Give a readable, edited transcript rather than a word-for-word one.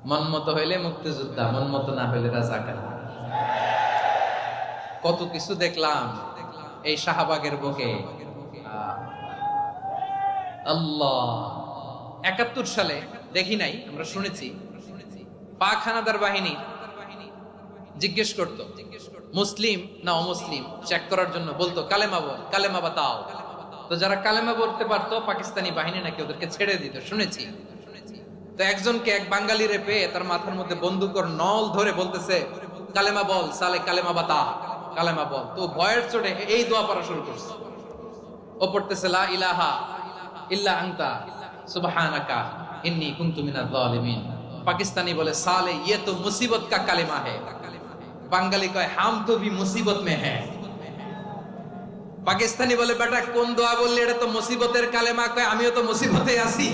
মন মতো হইলে মুক্তিযোদ্ধা, মন মতো না হইলে রাজাকার। কত কিছু দেখলাম এই শাহবাগের বুকে। আল্লাহ, ৭১ সালে দেখি নাই, আমরা শুনেছি পাক হানাদার বাহিনী জিজ্ঞেস করত মুসলিম না অমুসলিম চেক করার জন্য, বলতো কালেমা বল, কালেমা বাতাও। তো যারা কালেমা বলতে পারতো পাকিস্তানি বাহিনী নাকি ওদেরকে ছেড়ে দিত, শুনেছি। তো একজনকে, এক বাঙালিরে পেয়ে তার মাথার মধ্যে বন্দুকর নল ধরে বলতেছে কালেমা বল সালে, কালেমা বাতা, কালেমা বল। তো ভয়ের চোটে এই দোয়া পড়া শুরু করছে। ও পড়তেছে লা ইলাহা ইল্লা আনতা সুবহানাকা ইন্নী কুনতু মিনাজ জালিমিন। পাকিস্তানি বলে সালে ये तो मुसीबत का কালেমা है। বাঙালি কয় হাম তো ভি মুসিবত মে হ্যায়। পাকিস্তানি বলে বেটা কোন দোয়া বললি, এটা তো মুসিবতের কালেমা। কয় আমিও তো মুসিবতে আছি।